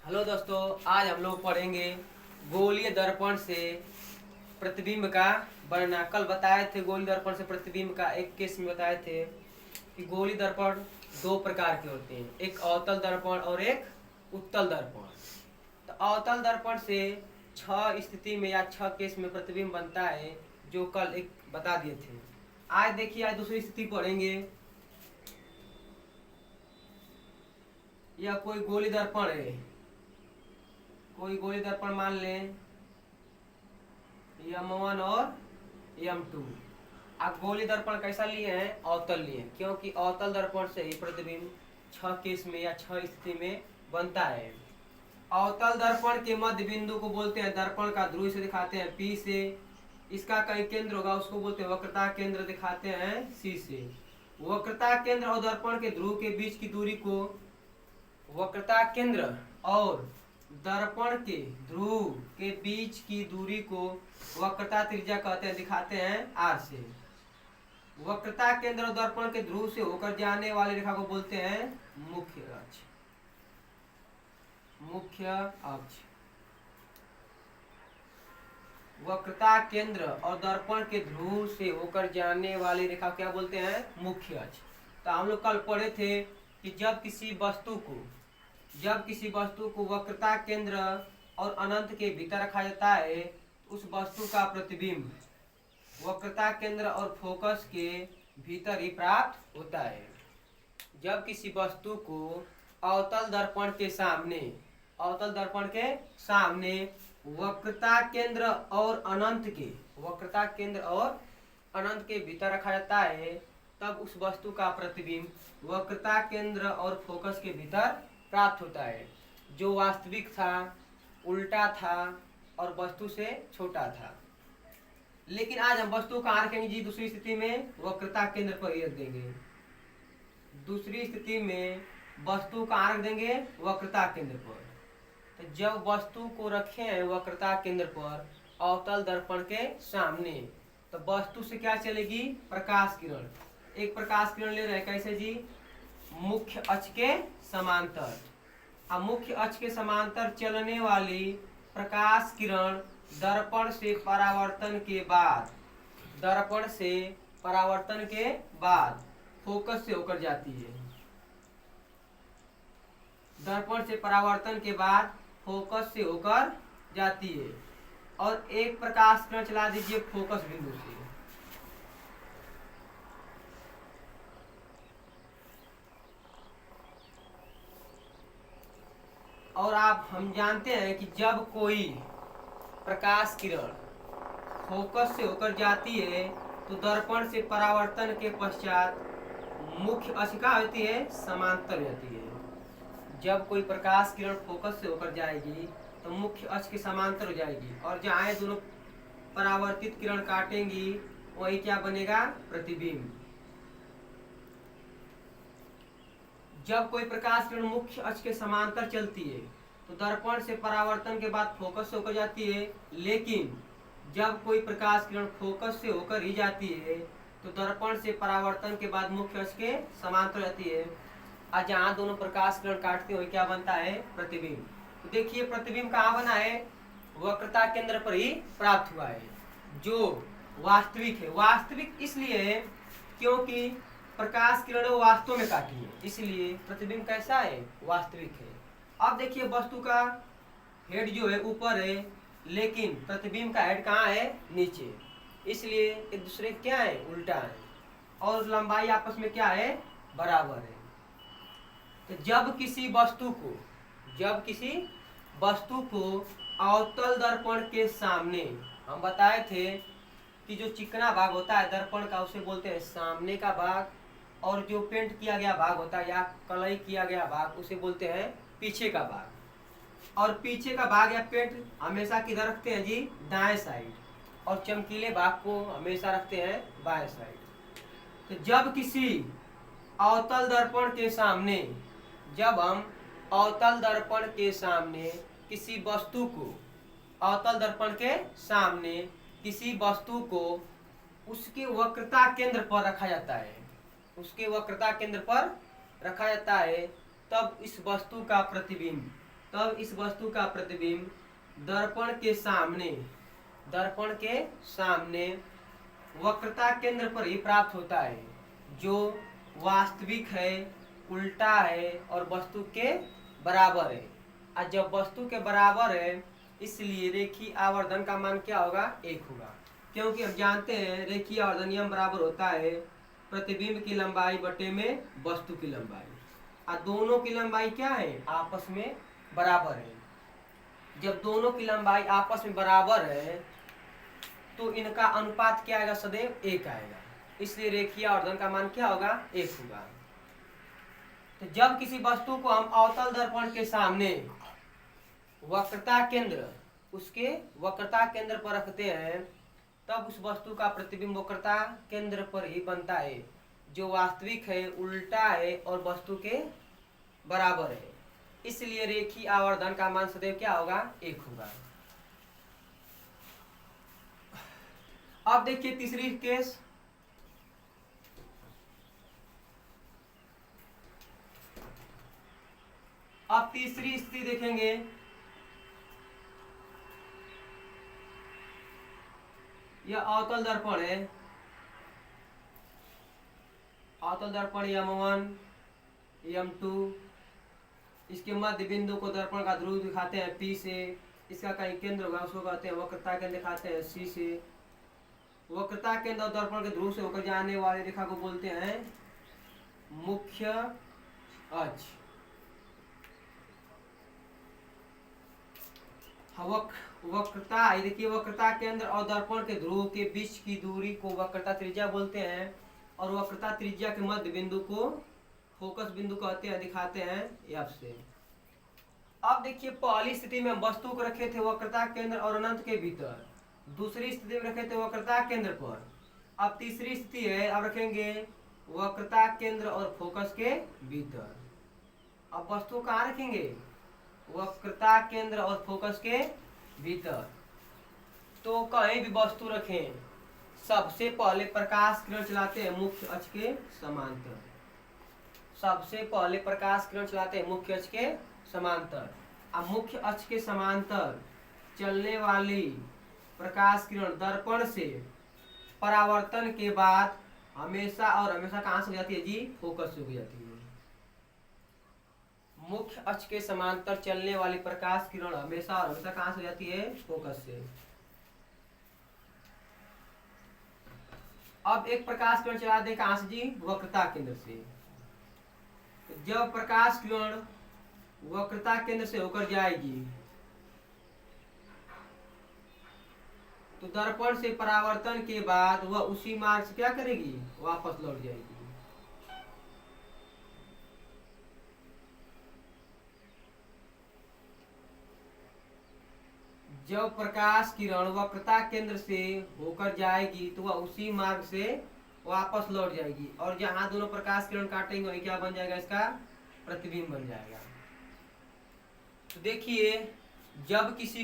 Hello दोस्तों, आज हम लोग पढ़ेंगे गोलीय दर्पण से प्रतिबिंब का बनना। कल बताए थे गोलीय दर्पण से प्रतिबिंब का एक केस में बताए थे कि गोलीय दर्पण दो प्रकार के होते हैं, एक अवतल दर्पण और एक उत्तल दर्पण। तो अवतल दर्पण से 6 स्थिति में या 6 केस में प्रतिबिंब बनता है, जो कल एक बता दिए थे। आज देखिए, आज दूसरी स्थिति पढ़ेंगे। यह कोई गोलीय दर्पण है, कोई गोलीय दर्पण मान लें M1 और M2। आप गोलीय दर्पण कैसा लिए हैं? अवतल लिए हैं, क्योंकि अवतल दर्पण से ही प्रतिबिंब 6 केस में या 6 स्थिति में बनता है। अवतल दर्पण के मध्य बिंदु को बोलते हैं दर्पण का ध्रुव, से दिखाते हैं P से। इसका कहीं केंद्र होगा, उसको बोलते हैं वक्रता केंद्र, दिखाते हैं C से। वक्रता केंद्र और दर्पण के ध्रुव के बीच की दूरी को, वक्रता केंद्र और दर्पण के ध्रुव के बीच की दूरी को वक्रता त्रिज्या कहते हैं, दिखाते हैं R से। वक्रता केंद्र और दर्पण के ध्रुव से होकर जाने वाली रेखा को बोलते हैं मुख्य अक्ष। मुख्य अक्ष। वक्रता केंद्र और दर्पण के ध्रुव से होकर जाने वाली रेखा क्या बोलते हैं? मुख्य अक्ष। तो हम लोग कल पढ़े थे कि जब किसी वस्तु को वक्रता केंद्र और अनंत के भीतर रखा जाता है, उस वस्तु का प्रतिबिंब वक्रता केंद्र और फोकस के भीतर ही प्राप्त होता है। जब किसी वस्तु को अवतल दर्पण के सामने वक्रता केंद्र और अनंत के भीतर रखा जाता है, तब उस वस्तु का प्रतिबिंब वक्रता केंद्र और फोकस के भीतर प्राप्त होता है, जो वास्तविक था, उल्टा था और वस्तु से छोटा था। लेकिन आज हम वस्तु कहाँ रखेंगे जी? दूसरी स्थिति में वक्रता केंद्र पर ही रख देंगे। दूसरी स्थिति में वस्तु कहाँ रख देंगे? वक्रता केंद्र पर। तो जब वस्तु को रखे हैं वक्रता केंद्र पर अवतल दर्पण के सामने, तो वस्तु से क्या चलेगी? प्रकाश किरण। एक प्रकाश किरण ले रहे हैं, कैसे जी? मुख्य अक्ष के समांतर। अब मुख्य अक्ष के समांतर चलने वाली प्रकाश किरण दर्पण से परावर्तन के बाद फोकस से होकर जाती है। दर्पण से परावर्तन के बाद फोकस से होकर जाती है, और एक प्रकाश किरण चला दीजिए फोकस बिंदु से। और हम जानते हैं कि जब कोई प्रकाश किरण फोकस से होकर जाती है, तो दर्पण से परावर्तन के पश्चात मुख्य अक्ष क्या होती है? समांतर होती है। जब कोई प्रकाश किरण फोकस से होकर जाएगी तो मुख्य अक्ष के समांतर हो जाएगी, और जहाँ दोनों परावर्तित किरण काटेंगी वही क्या बनेगा? प्रतिबिंब। जब कोई प्रकाश किरण मुख्य अक्ष के समांतर चलती है तो दर्पण से परावर्तन के बाद फोकस से होकर जाती है, लेकिन जब कोई प्रकाश किरण फोकस से होकर ही जाती है तो दर्पण से परावर्तन के बाद मुख्य अक्ष के समांतर जाती है, और जहाँ दोनों प्रकाश किरण काटते हुए क्या बनता है? प्रतिबिंब। तो देखिए, प्रतिबिंब कहाँ बना है? वक्रता केंद्र पर ही प्राप्त हुआ है, जो वास्तविक है। वास्तविक इसलिए है क्योंकि प्रकाश किरण वास्तव में काटी है, इसलिए प्रतिबिंब कैसा है? वास्तविक है। अब देखिए, वस्तु का हेड जो है ऊपर है, लेकिन प्रतिबिंब का हेड कहाँ है? नीचे, इसलिए एक दूसरे क्या है? उल्टा है, और लंबाई आपस में क्या है? बराबर है। तो जब किसी वस्तु को अवतल दर्पण के सामने, हम बताए थे कि जो चिकना भाग होता है दर्पण का उसे बोलते हैं सामने का भाग, और जो पेंट किया गया भाग होता है या कलई किया गया भाग उसे बोलते हैं पीछे का भाग। और पीछे का भाग या पेंट हमेशा किधर रखते हैं जी? दाएं साइड, और चमकीले भाग को हमेशा रखते हैं बाएं साइड। तो जब किसी अवतल दर्पण के सामने, जब हम अवतल दर्पण के सामने किसी वस्तु को, अवतल दर्पण के सामने किसी वस्तु को उसके वक्रता केंद्र पर रखा जाता है, उसके वक्रता केंद्र पर रखा जाता है, तब इस वस्तु का प्रतिबिंब तब इस वस्तु का प्रतिबिंब दर्पण के सामने वक्रता केंद्र पर ही प्राप्त होता है, जो वास्तविक है, उल्टा है और वस्तु के बराबर है। और जब वस्तु के बराबर है, इसलिए रेखीय आवर्धन का मान क्या होगा? 1 होगा, क्योंकि हम जानते हैं रेखीय आवर्धन नियम बराबर होता है प्रतिबिंब की लंबाई बटे में वस्तु की लंबाई। और दोनों की लंबाई क्या है? आपस में बराबर है। जब दोनों की लंबाई आपस में बराबर है तो इनका अनुपात क्या आएगा? सदैव 1 आएगा। इसलिए रेखीय आवर्धन का मान क्या होगा? 1 होगा। तो जब किसी वस्तु को हम अवतल दर्पण के सामने वक्रता केंद्र पर रखते हैं, तब उस वस्तु का प्रतिबिंब वक्रता केंद्र पर ही बनता है, जो वास्तविक है, उल्टा है और वस्तु के बराबर है। इसलिए रेखीय आवर्धन का मान सदैव क्या होगा? 1 होगा। अब देखिए तीसरी केस। अब तीसरी स्थिति देखेंगे। यह अवतल दर्पण है, अवतल दर्पण M1 M2। इसके मध्य बिंदु को दर्पण का ध्रुव दिखाते हैं P से। इसका कहीं केंद्र होगा, उसको कहते हैं वक्रता केंद्र, दिखाते हैं C से। वक्रता केंद्र और दर्पण के ध्रुव से होकर जाने वाली रेखा को बोलते हैं मुख्य अक्ष। वक्रता, देखिए वक्रता केंद्र और दर्पण के ध्रुव के बीच की दूरी को वक्रता त्रिज्या बोलते हैं, और वक्रता त्रिज्या के मध्य बिंदु को फोकस बिंदु कहते हैं, दिखाते हैं F से। अब देखिए पहली स्थिति में हम वस्तु को रखे थे वक्रता केंद्र और अनंत के भीतर, दूसरी स्थिति में रखे थे वक्रता केंद्र पर। अब तीसरी स्थिति है, अब रखेंगे वक्रता केंद्र और फोकस के भीतर। अब वस्तु कहाँ रखेंगे? वक्रता केंद्र और फोकस के भीतर। तो कहीं भी वस्तु रखें, सबसे पहले प्रकाश किरण चलाते हैं मुख्य अक्ष के समांतर। सबसे पहले प्रकाश किरण चलाते हैं मुख्य अक्ष के समांतर। अब मुख्य अक्ष के समांतर चलने वाली प्रकाश किरण दर्पण से परावर्तन के बाद हमेशा कहाँ से हो जाती है जी? फोकस से हो जाती है। मुख्य अक्ष के समांतर चलने वाली प्रकाश किरण हमेशा कहाँ से हो जाती है? फोकस से। अब एक प्रकाश किरण चला दे कहाँ से जी? वक्रता केंद्र से। जब प्रकाश किरण वक्रता केंद्र से होकर जाएगी तो दर्पण से परावर्तन के बाद वह उसी मार्ग से क्या करेगी? वापस लौट जाएगी। जब प्रकाश किरण वक्रता केंद्र से होकर जाएगी तो वह उसी मार्ग से वापस लौट जाएगी, और जहां दोनों प्रकाश किरण काटेंगे वही क्या बन जाएगा? इसका प्रतिबिंब बन जाएगा। तो देखिए जब किसी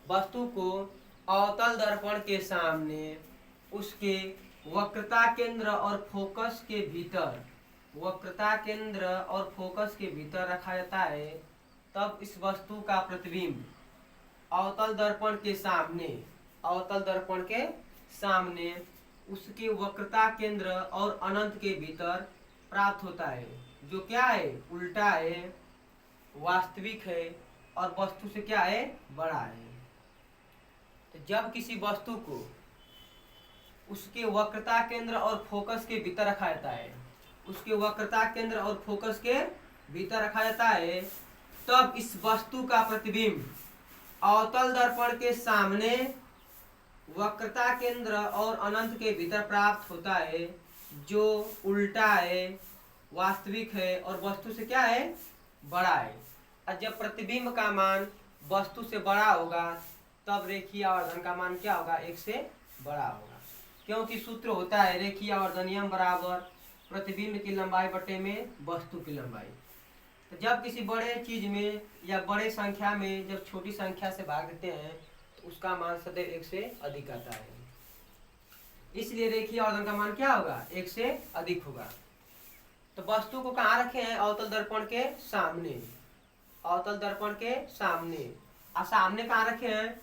वस्तु को अवतल दर्पण के सामने उसके वक्रता केंद्र और फोकस के भीतर रखा जाता है, तब इस वस्तु का प्रतिबिंब अवतल दर्पण के सामने उसके वक्रता केंद्र और अनंत के भीतर प्राप्त होता है, जो क्या है? उल्टा है, वास्तविक है और वस्तु से क्या है? बड़ा है। तो जब किसी वस्तु को उसके वक्रता केंद्र और फोकस के भीतर रखा जाता है, तब इस वस्तु का प्रतिबिंब अवतल दर्पण के सामने वक्रता केंद्र और अनंत के भीतर प्राप्त होता है, जो उल्टा है, वास्तविक है और वस्तु से क्या है? बड़ा है। और जब प्रतिबिंब का मान वस्तु से बड़ा होगा तब रेखीय आवर्धन का मान क्या होगा? 1 से बड़ा होगा, क्योंकि सूत्र होता है रेखीय आवर्धन नियम बराबर प्रतिबिंब की लंबाई बटे में वस्तु की लंबाई। तो जब किसी बड़े चीज में या बड़े संख्या में जब छोटी संख्या से भाग देते हैं तो उसका मान सदैव 1 से अधिक आता है। इसलिए रेखीय आवर्धन का मान क्या होगा? 1 से अधिक होगा। तो वस्तु को कहाँ रखे हैं? अवतल दर्पण के सामने। अवतल दर्पण के सामने। और सामने कहाँ रखे हैं?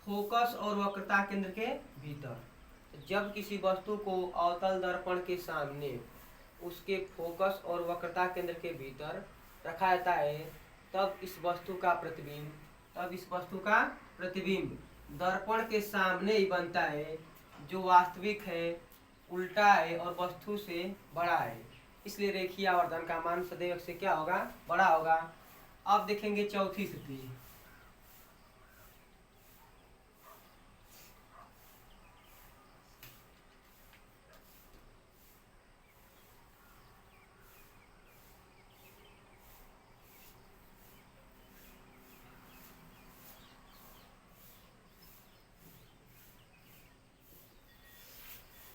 फोकस और वक्रता केंद्र के भीतर। जब किसी वस्तु को अवतल दर्पण के सामने उसके फोकस और वक्रता केंद्र के भीतर रखा जाता है, तब इस वस्तु का प्रतिबिंब दर्पण के सामने ही बनता है, जो वास्तविक है, उल्टा है और वस्तु से बड़ा है। इसलिए रेखीय आवर्धन का मान सदैव से क्या होगा? बड़ा होगा। अब देखेंगे चौथी स्थिति।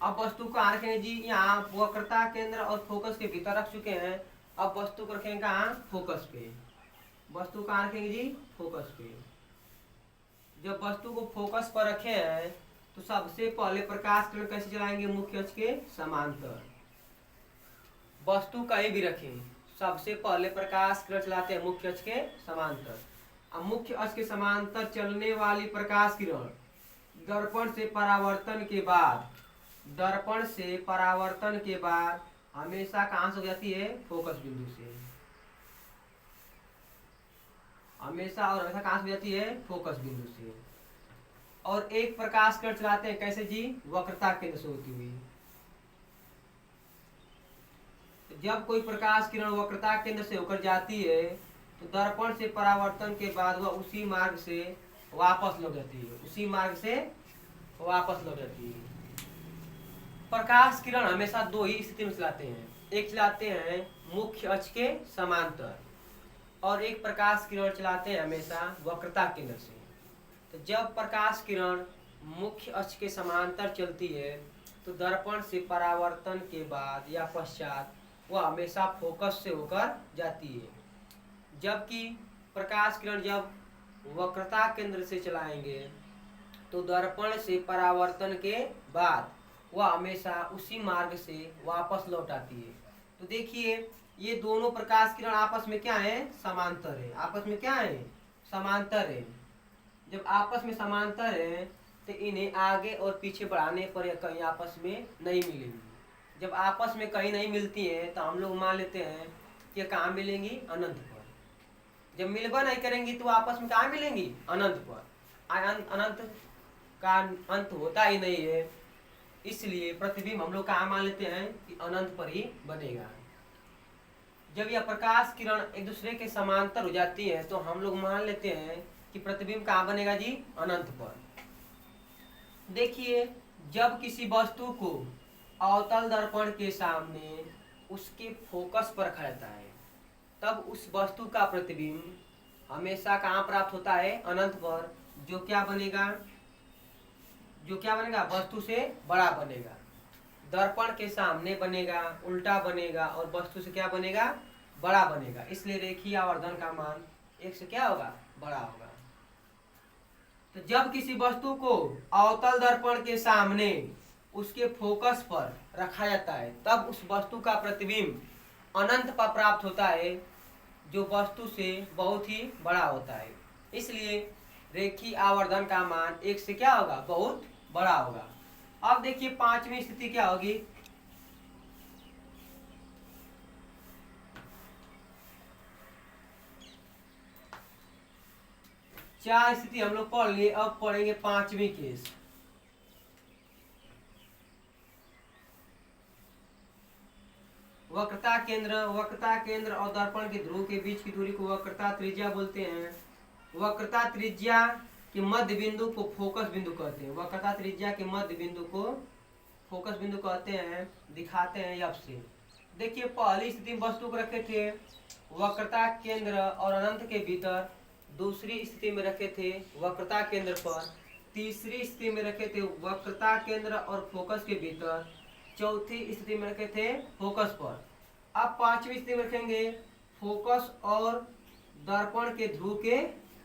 अब वस्तु को कहाँ रखेंगे जी? यहाँ वक्रता केंद्र और फोकस के भीतर रख चुके हैं। अब वस्तु को रखेंगे कहाँ? फोकस पे। वस्तु कहाँ रखेंगे जी? फोकस पे। जब वस्तु को फोकस पर रखे हैं तो सबसे पहले प्रकाश किरण कैसे चलाएंगे? मुख्य अक्ष के समांतर। वस्तु कहीं भी रखें, सबसे पहले प्रकाश किरण चलाते हैं मुख्य अक्ष के समांतर। अब मुख्य अक्ष के समांतर चलने वाली प्रकाश किरण दर्पण से परावर्तन के बाद हमेशा कहाँ से हो जाती है? फोकस बिंदु से। हमेशा कहाँ से हो जाती है? फोकस बिंदु से। और एक प्रकाश किरण चलाते हैं कैसे जी? वक्रता केंद्र से होती हुई। जब कोई प्रकाश किरण वक्रता केंद्र से होकर जाती है तो दर्पण से परावर्तन के बाद वह उसी मार्ग से वापस लौट जाती है। प्रकाश किरण हमेशा दो ही स्थिति में चलाते हैं। एक चलाते हैं मुख्य अक्ष के समांतर और एक प्रकाश किरण चलाते हैं हमेशा वक्रता केंद्र से। तो जब प्रकाश किरण मुख्य अक्ष के समांतर चलती है तो दर्पण से परावर्तन के बाद या पश्चात वह हमेशा फोकस से होकर जाती है। जबकि प्रकाश किरण जब वक्रता केंद्र से चलाएंगे तो दर्पण से परावर्तन के बाद वह हमेशा उसी मार्ग से वापस लौट आती है। तो देखिए ये दोनों प्रकाश किरण आपस में क्या है? समांतर है। आपस में क्या है? समांतर है। जब आपस में समांतर है तो इन्हें आगे और पीछे बढ़ाने पर या कहीं आपस में नहीं मिलेंगी। जब आपस में कहीं नहीं मिलती हैं तो हम लोग मान लेते हैं कि कहाँ मिलेंगी? अनंत पर। जब मिलबा नहीं करेंगी तो आपस में कहाँ मिलेंगी? अनंत पर। अनंत का अंत होता ही नहीं है, इसलिए प्रतिबिंब हम लोग कहाँ मान लेते हैं? कि अनंत पर ही बनेगा। जब यह प्रकाश किरण एक दूसरे के समांतर हो जाती है तो हम लोग मान लेते हैं कि प्रतिबिंब कहाँ बनेगा जी? अनंत पर। देखिए जब किसी वस्तु को अवतल दर्पण के सामने उसके फोकस पर रखा जाता है तब उस वस्तु का प्रतिबिंब हमेशा कहाँ प्राप्त होता है? अनंत पर। जो क्या बनेगा? वस्तु से बड़ा बनेगा। दर्पण के सामने बनेगा, उल्टा बनेगा और वस्तु से क्या बनेगा? बड़ा बनेगा। इसलिए रेखीय आवर्धन का मान 1 से क्या होगा? बड़ा होगा। तो जब किसी वस्तु को अवतल दर्पण के सामने उसके फोकस पर रखा जाता है तब उस वस्तु का प्रतिबिंब अनंत पर प्राप्त होता है, जो वस्तु से बहुत ही बड़ा होता है। इसलिए रेखीय आवर्धन का मान 1 से क्या होगा? बहुत बड़ा होगा। अब देखिए पांचवी स्थिति क्या होगी? चार स्थिति हम लोग पढ़ लिए, अब पढ़ेंगे पांचवी केस। वक्रता केंद्र और दर्पण के ध्रुव के बीच की दूरी को वक्रता त्रिज्या बोलते हैं। वक्रता त्रिज्या के मध्य बिंदु को फोकस बिंदु कहते हैं। वक्रता त्रिज्या के मध्य बिंदु को फोकस बिंदु कहते हैं। दिखाते हैं अब से। देखिए पहली स्थिति में वस्तु को रखे थे वक्रता केंद्र और अनंत के भीतर, दूसरी स्थिति में रखे थे वक्रता केंद्र पर, तीसरी स्थिति में रखे थे वक्रता केंद्र और फोकस के भीतर, चौथी स्थिति में रखे थे फोकस पर। अब पांचवी स्थिति में रखेंगे फोकस और दर्पण के ध्रुव के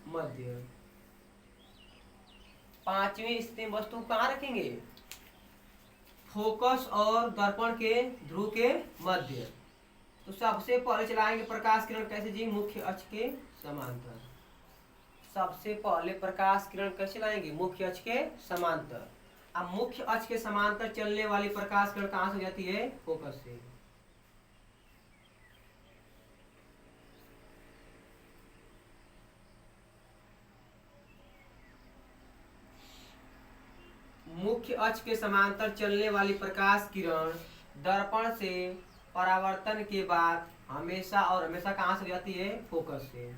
मध्य। पांचवी स्थिति में वस्तु कहाँ रखेंगे? फोकस और दर्पण के ध्रुव के मध्य। तो सबसे पहले चलाएंगे प्रकाश किरण कैसे जी, मुख्य अक्ष के समांतर। सबसे पहले प्रकाश किरण कैसे चलाएंगे, मुख्य अक्ष के समांतर। अब मुख्य अक्ष के समांतर चलने वाली प्रकाश किरण कहां से हो जाती है, फोकस से। मुख्य अक्ष के समांतर चलने वाली प्रकाश किरण दर्पण से परावर्तन के बाद हमेशा और हमेशा कहां से हो जाती है, फोकस से।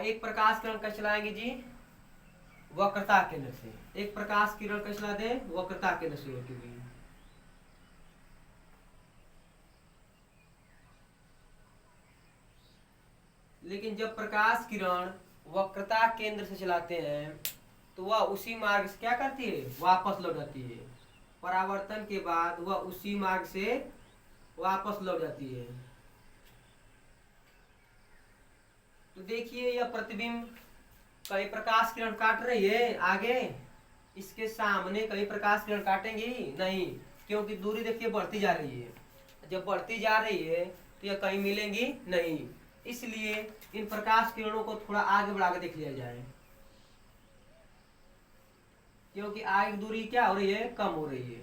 एक प्रकाश किरण कैसे चलाएंगे जी, वक्रता केंद्र से। एक प्रकाश किरण कैसे चला दे, वक्रता केंद्र से होती हुई। लेकिन जब प्रकाश किरण वक्रता केंद्र से चलाते हैं तो वह उसी मार्ग से क्या करती है, वापस लौट जाती है। परावर्तन के बाद वह उसी मार्ग से वापस लौट जाती है। तो देखिए यह प्रतिबिंब कई प्रकाश किरण काट रही है आगे, इसके सामने कई प्रकाश किरण काटेंगी नहीं, क्योंकि दूरी देखिए बढ़ती जा रही है। जब बढ़ती जा रही है तो यह कहीं मिलेंगी नहीं, इसलिए इन प्रकाश किरणों को थोड़ा आगे बढ़ा के देख लिया जाए, क्योंकि आगे दूरी क्या हो रही है, कम हो रही है।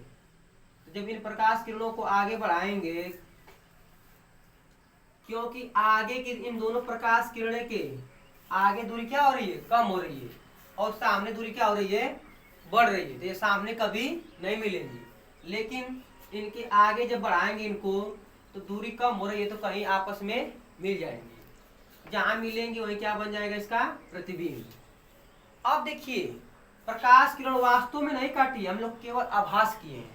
तो जब इन प्रकाश किरणों को आगे बढ़ाएंगे, क्योंकि आगे की इन दोनों प्रकाश किरणें के आगे दूरी क्या हो रही है, कम हो रही है, और सामने दूरी क्या हो रही है, बढ़ रही है। तो ये सामने कभी नहीं मिलेंगी, लेकिन इनके आगे जब बढ़ाएंगे इनको तो दूरी कम हो रही है तो कहीं आपस में मिल जाएंगी। जहां मिलेंगे वही क्या बन जाएगा, इसका प्रतिबिंब। अब देखिए प्रकाश किरण वास्तव में नहीं काटी, हम लोग केवल आभास किए हैं।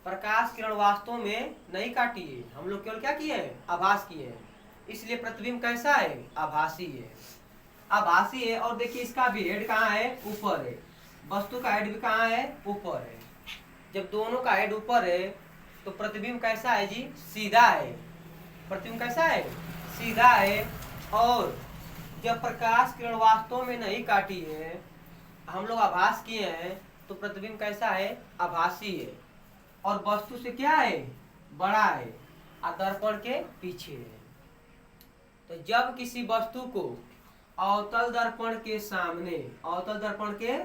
प्रकाश किरण वास्तव में नहीं काटी है, हम लोग केवल क्या किए हैं, आभास किए हैं। इसलिए प्रतिबिंब कैसा है, आभासी है। आभासी है। और देखिए इसका भी हेड कहाँ है, ऊपर है। वस्तु का हेड भी कहाँ है, ऊपर है। जब दोनों का हेड ऊपर है तो प्रतिबिंब कैसा है जी, सीधा है। प्रतिबिंब कैसा है, सीधा है। और जब प्रकाश किरण वास्तव में नहीं काटी है, हम लोग आभास किए हैं, तो प्रतिबिंब कैसा है, आभासी है। और वस्तु से क्या है, बड़ा है, और दर्पण के पीछे है। तो जब किसी वस्तु को अवतल दर्पण के सामने, अवतल दर्पण के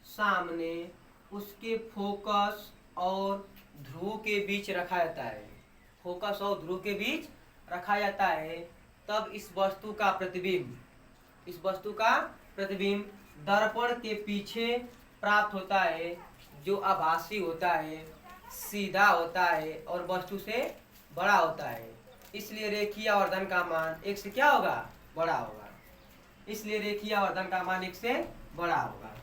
सामने उसके फोकस और ध्रुव के बीच रखा जाता है, फोकस और ध्रुव के बीच रखा जाता है, तब इस वस्तु का प्रतिबिंब, इस वस्तु का प्रतिबिंब दर्पण के पीछे प्राप्त होता है, जो आभासी होता है, सीधा होता है और वस्तु से बड़ा होता है। इसलिए रेखीय आवर्धन का मान 1 से क्या होगा, बड़ा होगा। इसलिए रेखीय आवर्धन का मान 1 से बड़ा होगा।